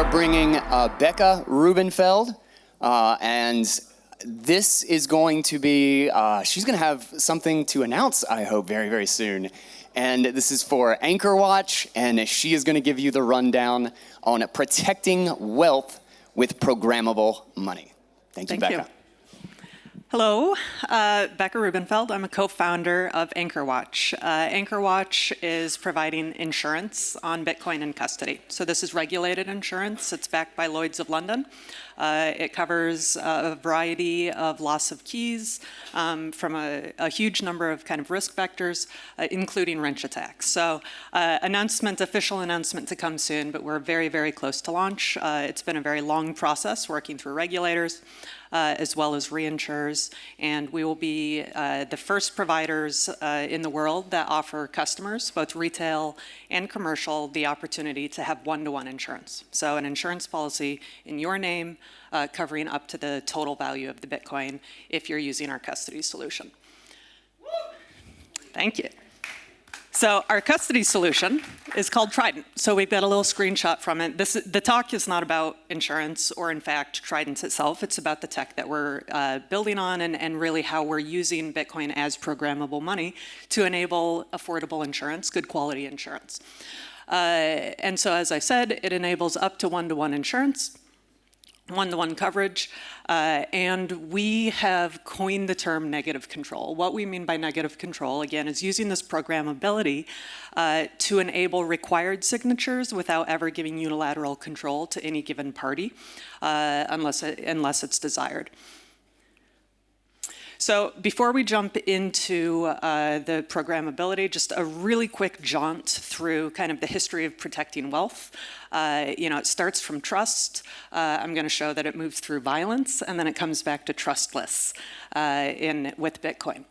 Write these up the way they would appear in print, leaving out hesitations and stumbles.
are bringing Becca Rubenfeld, and this is going to be, she's going to have something to announce, I hope, very, very soon. And this is for Anchor Watch, and she is going to give you the rundown on protecting wealth with programmable money. Thank you, Becca. Hello, Becca Rubenfeld. I'm a co-founder of Anchor Watch. Anchor Watch is providing insurance on Bitcoin in custody. So this is regulated insurance. It's backed by Lloyd's of London. It covers a variety of loss of keys from a huge number of kind of risk vectors, including wrench attacks. So official announcement to come soon, but we're very, very close to launch. It's been a very long process working through regulators, as well as reinsurers, and we will be the first providers in the world that offer customers, both retail and commercial, the opportunity to have one-to-one insurance. So an insurance policy in your name covering up to the total value of the Bitcoin if you're using our custody solution. Thank you. So our custody solution is called Trident. So we've got a little screenshot from it. The talk is not about insurance or, in fact, Trident itself. It's about the tech that we're building on and really how we're using Bitcoin as programmable money to enable affordable insurance, good quality insurance. And so, as I said, it enables up to one-to-one insurance, one-to-one coverage, and we have coined the term negative control. What we mean by negative control, again, is using this programmability to enable required signatures without ever giving unilateral control to any given party, unless it's desired. So before we jump into the programmability, just a really quick jaunt through kind of the history of protecting wealth. It starts from trust. I'm going to show that it moves through violence, and then it comes back to trustless with Bitcoin.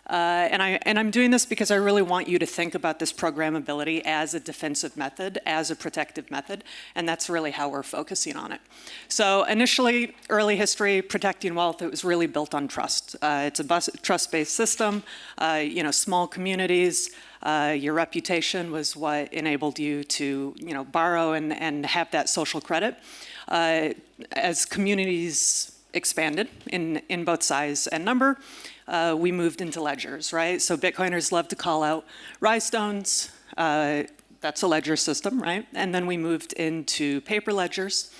And I'm doing this because I really want you to think about this programmability as a defensive method, as a protective method, and that's really how we're focusing on it. So initially, early history, protecting wealth, it was really built on trust. It's a trust-based system, small communities. Your reputation was what enabled you to, borrow and have that social credit. As communities expanded in both size and number, we moved into ledgers, right? So Bitcoiners love to call out rhinestones. That's a ledger system, right? And then we moved into paper ledgers.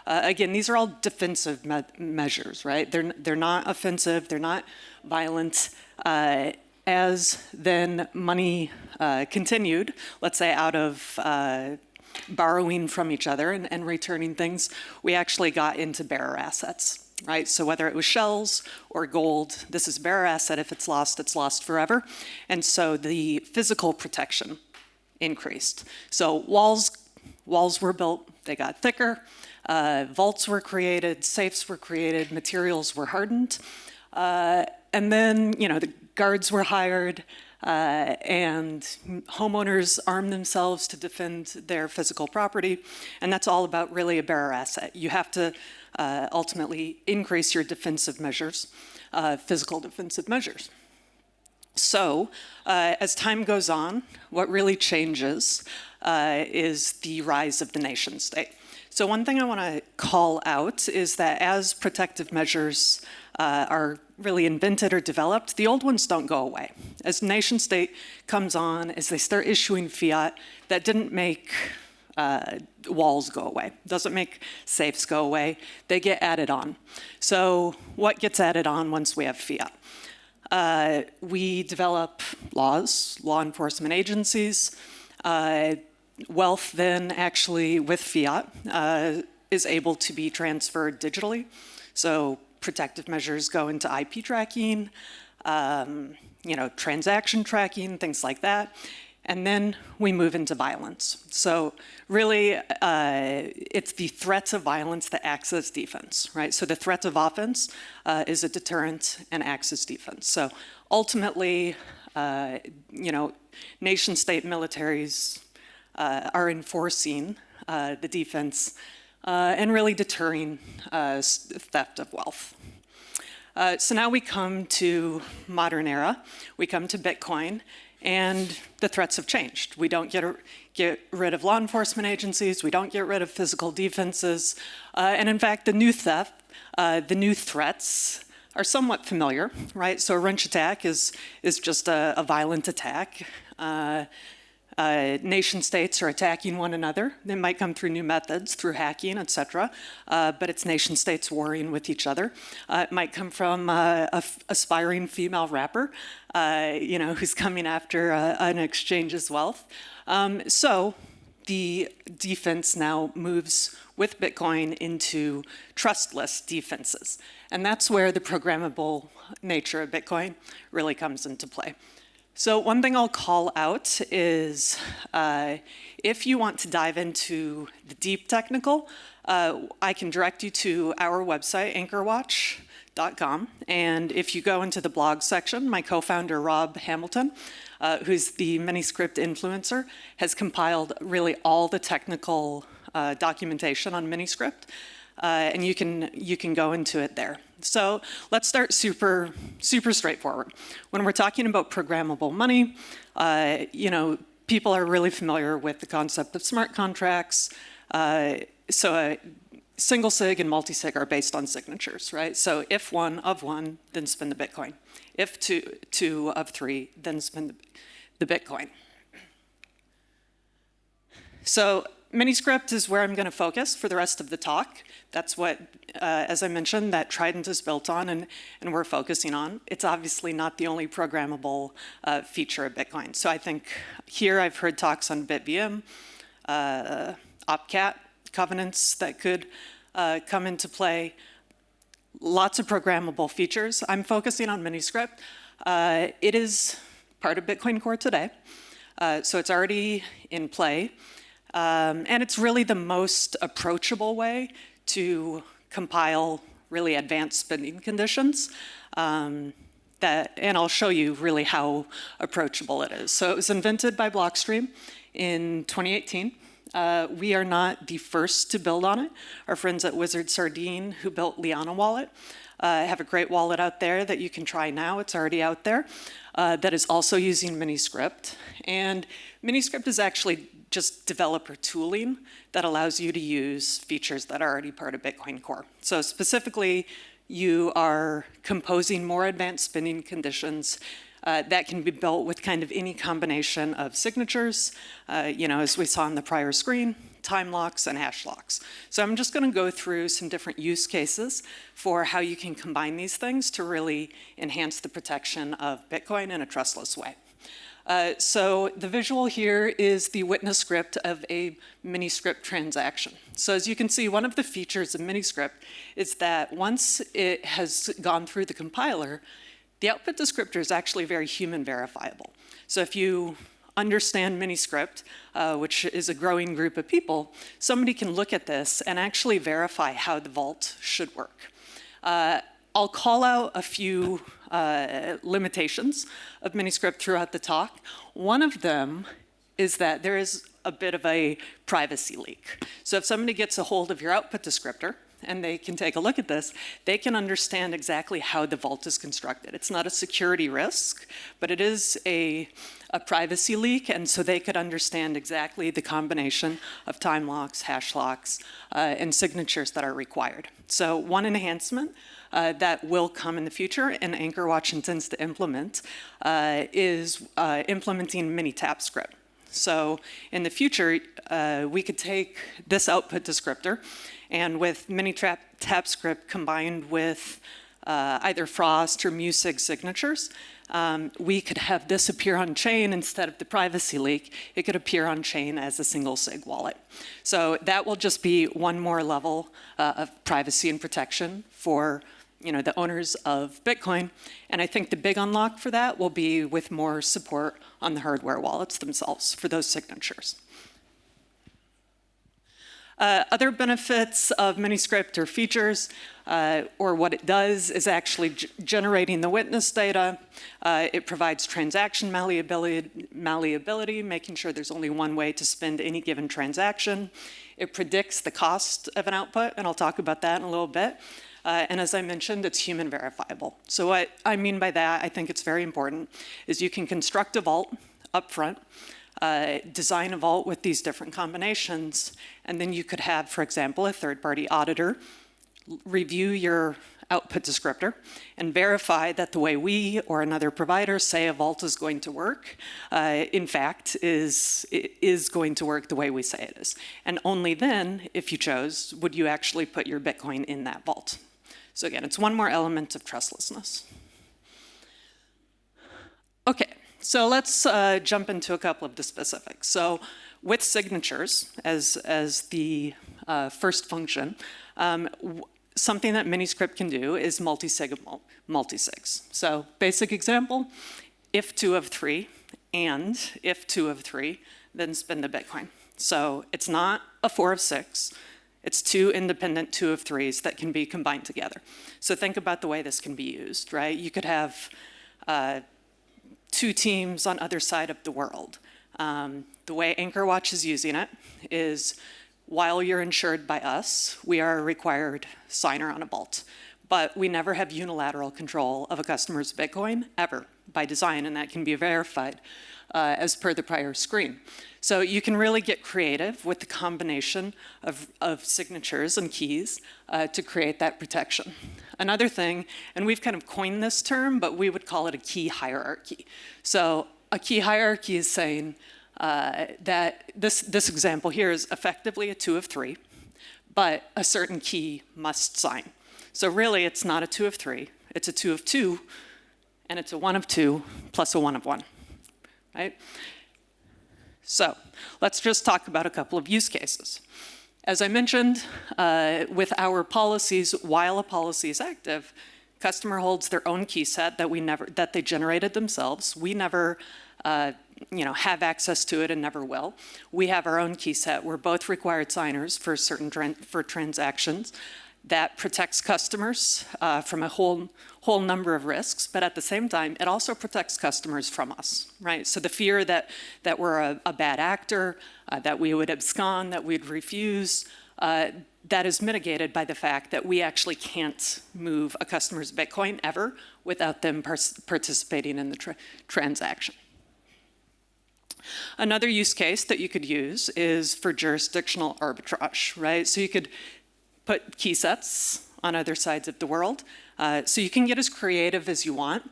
Again, these are all defensive measures, right? They're not offensive. They're not violent. As then money continued, let's say out of borrowing from each other and returning things, we actually got into bearer assets. Right, so whether it was shells or gold, this is bearer asset. If it's lost forever. And so the physical protection increased. So walls were built, they got thicker, vaults were created, safes were created, materials were hardened, and then the guards were hired, and homeowners armed themselves to defend their physical property, and that's all about really a bearer asset. You have to ultimately increase your defensive measures, physical defensive measures. So as time goes on, what really changes is the rise of the nation state. So one thing I want to call out is that as protective measures are really invented or developed, the old ones don't go away. As nation state comes on, as they start issuing fiat, that didn't make walls go away. Doesn't make safes go away. They get added on. So what gets added on once we have fiat? We develop laws, law enforcement agencies. Wealth then actually with fiat is able to be transferred digitally. So protective measures go into IP tracking, transaction tracking, things like that. And then we move into violence. So really, it's the threat of violence that acts as defense, right? So the threat of offense is a deterrent and acts as defense. So ultimately, nation-state militaries are enforcing the defense and really deterring theft of wealth. So now we come to modern era. We come to Bitcoin. And the threats have changed. We don't get rid of law enforcement agencies. We don't get rid of physical defenses. And in fact, the new threats are somewhat familiar, right? So a wrench attack is just a violent attack. Nation states are attacking one another. They might come through new methods, through hacking, et cetera, but it's nation states warring with each other. It might come from an aspiring female rapper, who's coming after an exchange's wealth. So the defense now moves with Bitcoin into trustless defenses. And that's where the programmable nature of Bitcoin really comes into play. So one thing I'll call out is if you want to dive into the deep technical, I can direct you to our website, anchorwatch.com. And if you go into the blog section, my co-founder, Rob Hamilton, who's the Miniscript influencer, has compiled really all the technical documentation on Miniscript. And you can go into it there. So let's start super straightforward. When we're talking about programmable money, people are really familiar with the concept of smart contracts. So single sig and multi-sig are based on signatures, right? So if one of one, then spend the Bitcoin. If two of three, then spend the Bitcoin. So Miniscript is where I'm going to focus for the rest of the talk. That's what, as I mentioned, that Trident is built on and we're focusing on. It's obviously not the only programmable feature of Bitcoin. So I think here I've heard talks on BitVM, OpCat, covenants that could come into play. Lots of programmable features. I'm focusing on Miniscript. It is part of Bitcoin Core today. So it's already in play. And it's really the most approachable way to compile really advanced spending conditions. And I'll show you really how approachable it is. So it was invented by Blockstream in 2018. We are not the first to build on it. Our friends at Wizard Sardine, who built Lugano wallet, have a great wallet out there that you can try now. It's already out there. That is also using Miniscript. And Miniscript is actually just developer tooling that allows you to use features that are already part of Bitcoin Core. So specifically, you are composing more advanced spending conditions that can be built with kind of any combination of signatures, as we saw on the prior screen, time locks and hash locks. So I'm just going to go through some different use cases for how you can combine these things to really enhance the protection of Bitcoin in a trustless way. So the visual here is the witness script of a Miniscript transaction. So as you can see, one of the features of Miniscript is that once it has gone through the compiler, the output descriptor is actually very human verifiable. So if you understand Miniscript, which is a growing group of people, somebody can look at this and actually verify how the vault should work. I'll call out a few limitations of Miniscript throughout the talk. One of them is that there is a bit of a privacy leak. So if somebody gets a hold of your output descriptor and they can take a look at this, they can understand exactly how the vault is constructed. It's not a security risk, but it is a privacy leak, and so they could understand exactly the combination of time locks, hash locks, and signatures that are required. So one enhancement that will come in the future, and AnchorWatch intends to implement, is implementing mini-tap script. So in the future, we could take this output descriptor, and with mini-tap script combined with either Frost or Musig signatures, we could have this appear on chain instead of the privacy leak. It could appear on chain as a single sig wallet. So that will just be one more level of privacy and protection for the owners of Bitcoin. And I think the big unlock for that will be with more support on the hardware wallets themselves for those signatures. Other benefits of Miniscript or features, or what it does, is actually generating the witness data. It provides transaction malleability, making sure there's only one way to spend any given transaction. It predicts the cost of an output, and I'll talk about that in a little bit. And as I mentioned, it's human verifiable. So what I mean by that, I think it's very important, is you can construct a vault up front, design a vault with these different combinations, and then you could have, for example, a third-party auditor review your output descriptor and verify that the way we or another provider say a vault is going to work, in fact, is going to work the way we say it is. And only then, if you chose, would you actually put your Bitcoin in that vault. So again, it's one more element of trustlessness. Okay, so let's jump into a couple of the specifics. So with signatures as the first function, something that Miniscript can do is multi-sig. So basic example, if 2 of 3, and if 2 of 3, then spend the Bitcoin. So it's not a 4 of 6, it's 2 independent 2 of 3s that can be combined together. So think about the way this can be used, right? You could have 2 teams on either side of the world. The way AnchorWatch is using it is, while you're insured by us, we are a required signer on a vault. But we never have unilateral control of a customer's Bitcoin, ever, by design, and that can be verified as per the prior screen. So you can really get creative with the combination of signatures and keys to create that protection. Another thing, and we've kind of coined this term, but we would call it a key hierarchy. So a key hierarchy is saying, that this example here is effectively a 2 of 3, but a certain key must sign. So really, it's not a 2 of 3, it's a 2 of 2, and it's a 1 of 2 plus a 1 of 1, right? So let's just talk about a couple of use cases. As I mentioned, with our policies, while a policy is active, customer holds their own key set that they generated themselves. We never have access to it and never will. We have our own key set. We're both required signers for certain transactions. That protects customers from a whole number of risks, but at the same time, it also protects customers from us, right? So the fear that we're a bad actor, that we would abscond, that we'd refuse, that is mitigated by the fact that we actually can't move a customer's Bitcoin ever without them participating in the transaction. Another use case that you could use is for jurisdictional arbitrage, right? So you could put key sets on other sides of the world. So you can get as creative as you want.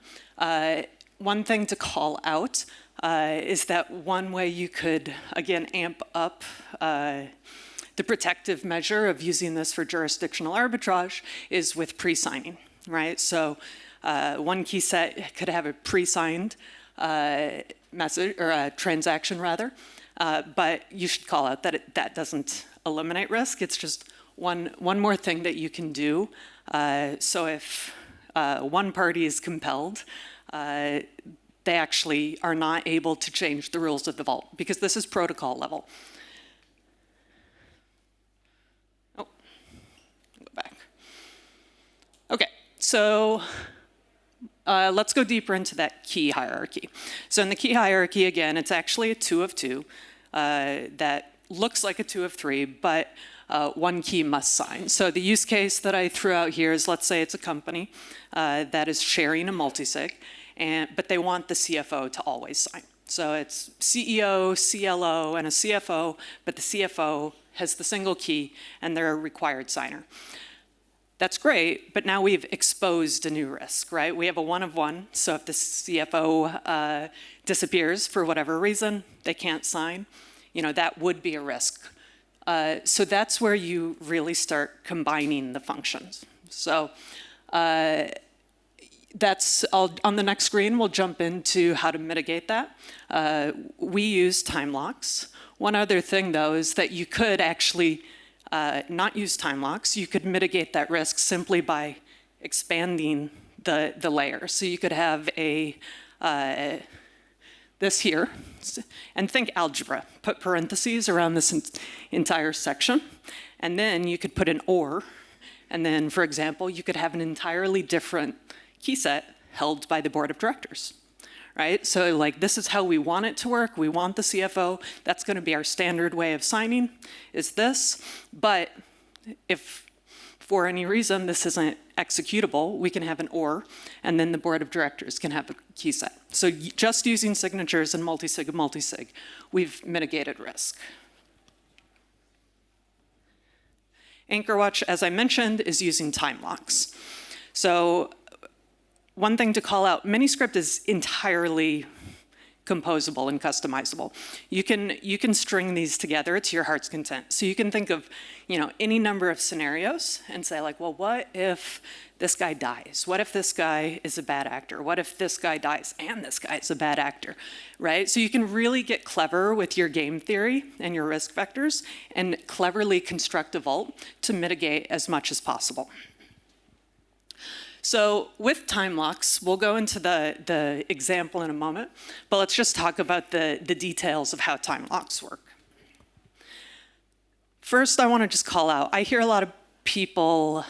One thing to call out is that one way you could, again, amp up the protective measure of using this for jurisdictional arbitrage is with pre-signing, right? So one key set could have a pre-signed message, or a transaction rather, but you should call out that that doesn't eliminate risk. It's just one more thing that you can do. So if one party is compelled, they actually are not able to change the rules of the vault, because this is protocol level. Oh, go back. Okay, so let's go deeper into that key hierarchy. So in the key hierarchy, again, it's actually a 2 of 2 that looks like a 2 of 3, but one key must sign. So the use case that I threw out here is, let's say it's a company that is sharing a multisig, but they want the CFO to always sign. So it's CEO, CLO, and a CFO, but the CFO has the single key, and they're a required signer. That's great, but now we've exposed a new risk, right? We have a 1 of 1, so if the CFO disappears for whatever reason, they can't sign, that would be a risk. So that's where you really start combining the functions. So on the next screen, we'll jump into how to mitigate that. We use time locks. One other thing, though, is that you could actually not use time locks. You could mitigate that risk simply by expanding the layer. So you could have this here, and think algebra. Put parentheses around this entire section, and then you could put an OR, and then, for example, you could have an entirely different key set held by the board of directors, right? So like, this is how we want it to work. We want the CFO. That's going to be our standard way of signing, is this. But if for any reason this isn't executable, we can have an or, and then the board of directors can have a key set. So just using signatures and multi-sig and multi-sig, we've mitigated risk. AnchorWatch, as I mentioned, is using time locks. So one thing to call out, Miniscript is entirely composable and customizable. You can string these together to your heart's content. So you can think of, any number of scenarios and say like, well, what if this guy dies? What if this guy is a bad actor? What if this guy dies and this guy is a bad actor, right? So you can really get clever with your game theory and your risk vectors and cleverly construct a vault to mitigate as much as possible. So with time locks, we'll go into the example in a moment, but let's just talk about the details of how time locks work. First, I want to just call out, I hear a lot of people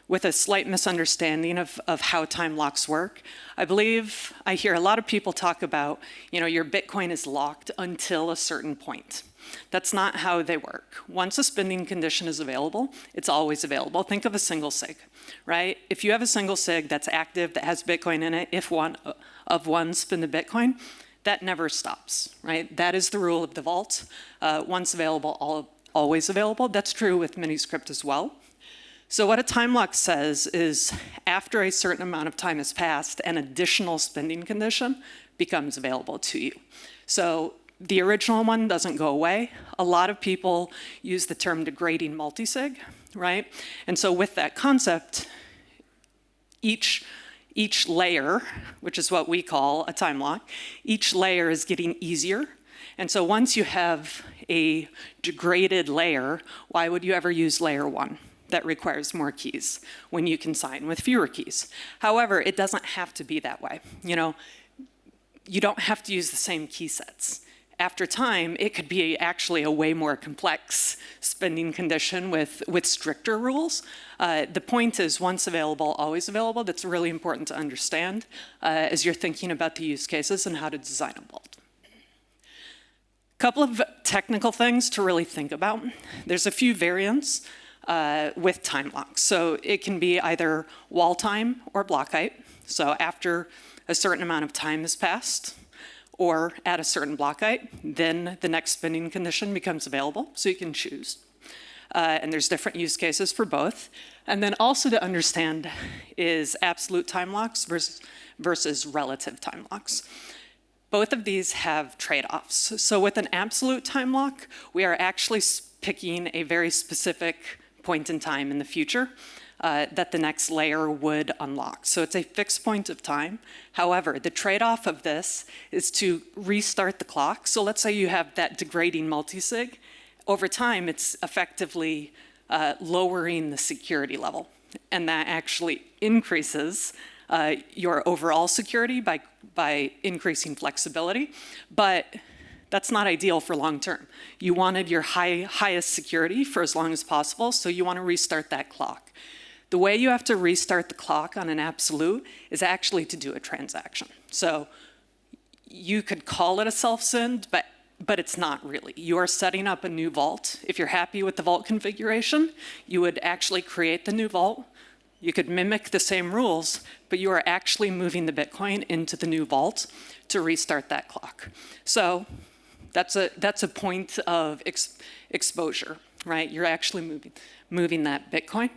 with a slight misunderstanding of how time locks work. I believe I hear a lot of people talk about, your Bitcoin is locked until a certain point. That's not how they work. Once a spending condition is available, it's always available. Think of a single sig, right? If you have a single sig that's active, that has Bitcoin in it, if one of one spend the Bitcoin, that never stops, right? That is the rule of the vault. Once available, always available. That's true with Miniscript as well. So what a time lock says is after a certain amount of time has passed, an additional spending condition becomes available to you. So the original one doesn't go away. A lot of people use the term degrading multisig, right? And so with that concept, each layer, which is what we call a time lock, each layer is getting easier. And so once you have a degraded layer, why would you ever use layer 1? That requires more keys when you can sign with fewer keys. However, it doesn't have to be that way. You don't have to use the same key sets. After time, it could be actually a way more complex spending condition with stricter rules. The point is once available, always available. That's really important to understand as you're thinking about the use cases and how to design a vault. Couple of technical things to really think about. There's a few variants with time locks. So it can be either wall time or block height. So after a certain amount of time has passed, or at a certain block height, then the next spending condition becomes available, so you can choose. And there's different use cases for both. And then also to understand is absolute time locks versus relative time locks. Both of these have trade-offs. So with an absolute time lock, we are actually picking a very specific point in time in the future that the next layer would unlock. So it's a fixed point of time. However, the trade-off of this is to restart the clock. So let's say you have that degrading multisig. Over time, it's effectively lowering the security level. And that actually increases your overall security by increasing flexibility. But that's not ideal for long term. You wanted your highest security for as long as possible, so you want to restart that clock. The way you have to restart the clock on an absolute is actually to do a transaction. So you could call it a self-send, but it's not really. You are setting up a new vault. If you're happy with the vault configuration, you would actually create the new vault. You could mimic the same rules, but you are actually moving the Bitcoin into the new vault to restart that clock. So that's a point of exposure, right? You're actually moving that Bitcoin.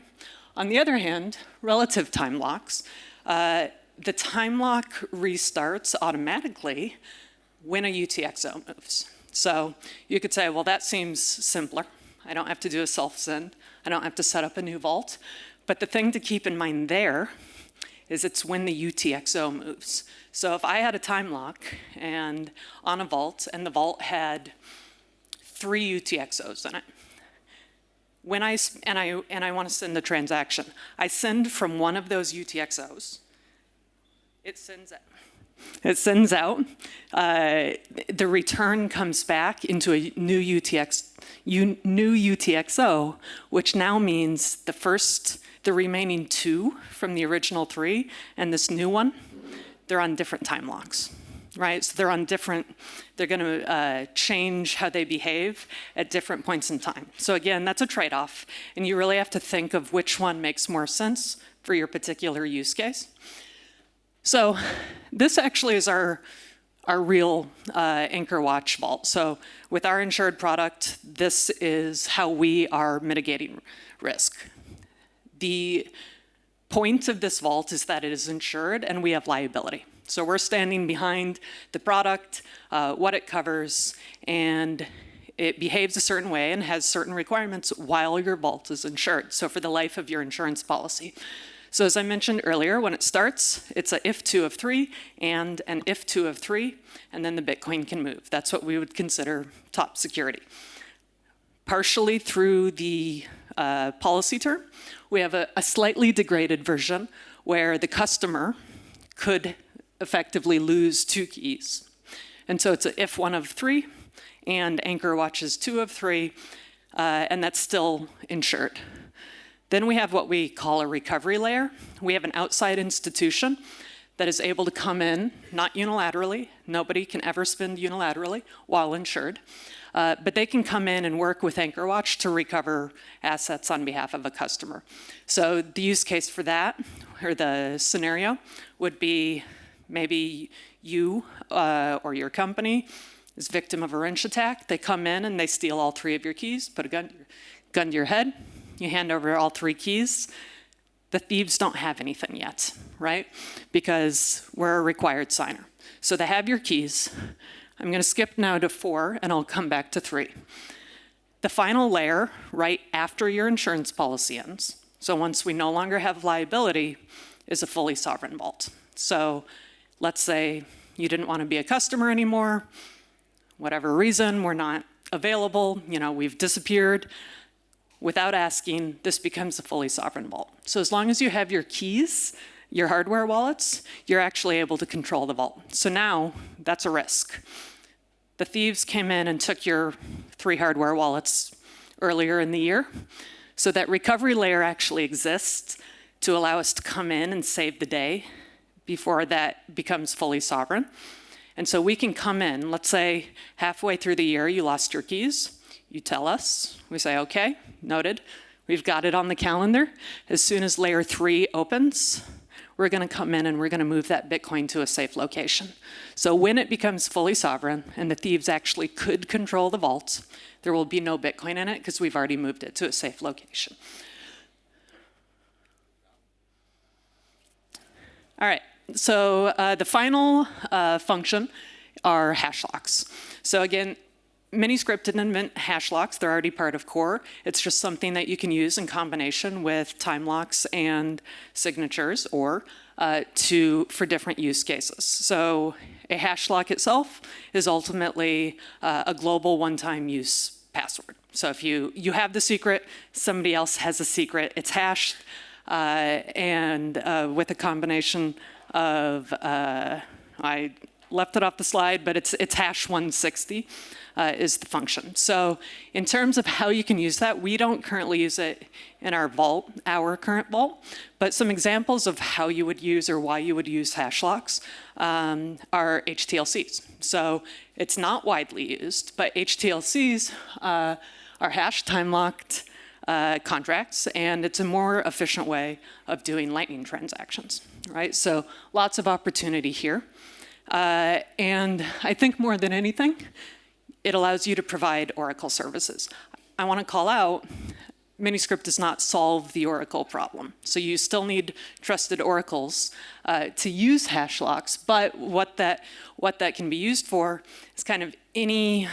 On the other hand, relative time locks, the time lock restarts automatically when a UTXO moves. So you could say, well, that seems simpler. I don't have to do a self-send. I don't have to set up a new vault. But the thing to keep in mind there is it's when the UTXO moves. So if I had a time lock and on a vault, and the vault had 3 UTXOs in it, when I want to send a transaction, I send from one of those UTXOs. It sends out. The return comes back into a new UTXO, which now means the remaining 2 from the original 3 and this new one, they're on different time locks. right? So they're going to change how they behave at different points in time. So again, that's a trade-off, and you really have to think of which one makes more sense for your particular use case. So this actually is our real Anchor Watch vault. So with our insured product, this is how we are mitigating risk. The point of this vault is that it is insured and we have liability. So we're standing behind the product, what it covers, and it behaves a certain way and has certain requirements while your vault is insured. So for the life of your insurance policy. So as I mentioned earlier, when it starts, it's a if 2 of 3 and an if 2 of 3, and then the Bitcoin can move. That's what we would consider top security. Partially through the policy term, we have a slightly degraded version where the customer could effectively lose 2 keys. And so it's a if 1 of 3, and Anchor Watch is 2 of 3, and that's still insured. Then we have what we call a recovery layer. We have an outside institution that is able to come in, not unilaterally, nobody can ever spend unilaterally while insured, but they can come in and work with Anchor Watch to recover assets on behalf of a customer. So the use case for that, or the scenario, would be maybe you or your company is victim of a wrench attack. They come in and they steal all 3 of your keys, put a gun to your head, you hand over all 3 keys. The thieves don't have anything yet, right? Because we're a required signer. So they have your keys. I'm going to skip now to 4, and I'll come back to 3. The final layer, right after your insurance policy ends, so once we no longer have liability, is a fully sovereign vault. So let's say you didn't want to be a customer anymore, whatever reason, we're not available, we've disappeared. Without asking, this becomes a fully sovereign vault. So as long as you have your keys, your hardware wallets, you're actually able to control the vault. So now, that's a risk. The thieves came in and took your 3 hardware wallets earlier in the year. So that recovery layer actually exists to allow us to come in and save the day before that becomes fully sovereign. And so we can come in, let's say halfway through the year you lost your keys. You tell us, we say, okay, noted. We've got it on the calendar. As soon as layer 3 opens, we're going to come in and we're going to move that Bitcoin to a safe location. So when it becomes fully sovereign and the thieves actually could control the vault, there will be no Bitcoin in it because we've already moved it to a safe location. All right, so the final function are hash locks. So again, many script didn't invent hash locks. They're already part of core. It's just something that you can use in combination with time locks and signatures or for different use cases. So a hash lock itself is ultimately a global one-time use password. So if you have the secret, somebody else has a secret, it's hashed, and with a combination of, I left it off the slide, but it's hash 160 is the function. So in terms of how you can use that, we don't currently use it in our vault, our current vault, but some examples of how you would use or why you would use hash locks are HTLCs. So it's not widely used, but HTLCs are hash time-locked contracts, and it's a more efficient way of doing Lightning transactions, right? So lots of opportunity here. And I think more than anything, it allows you to provide Oracle services. I want to call out, Miniscript does not solve the Oracle problem. So you still need trusted oracles to use hash locks, but what that can be used for is kind of any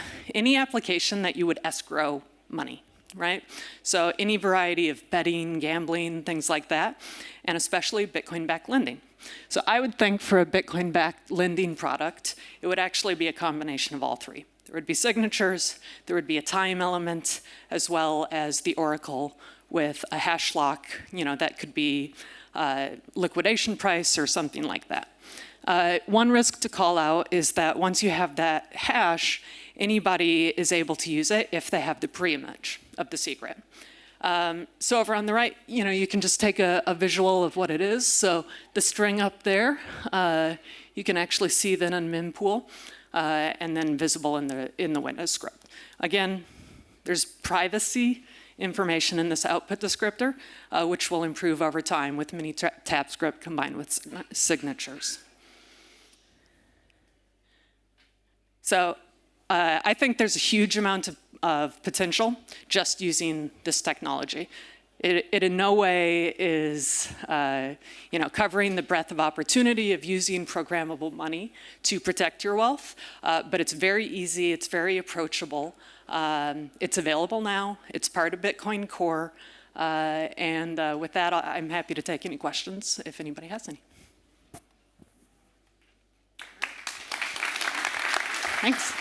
application that you would escrow money, right? So any variety of betting, gambling, things like that, and especially Bitcoin-backed lending. So I would think for a Bitcoin-backed lending product, it would actually be a combination of all 3. There would be signatures, there would be a time element, as well as the oracle with a hash lock, that could be liquidation price or something like that. One risk to call out is that once you have that hash, anybody is able to use it if they have the pre-image of the secret. So over on the right, you can just take a visual of what it is. So the string up there, you can actually see then in mempool, and then visible in the Windows script. Again, there's privacy information in this output descriptor, which will improve over time with mini-tab script combined with signatures. So I think there's a huge amount of potential just using this technology. It in no way is covering the breadth of opportunity of using programmable money to protect your wealth, but it's very easy, it's very approachable. It's available now, it's part of Bitcoin Core, and with that, I'm happy to take any questions if anybody has any. Thanks.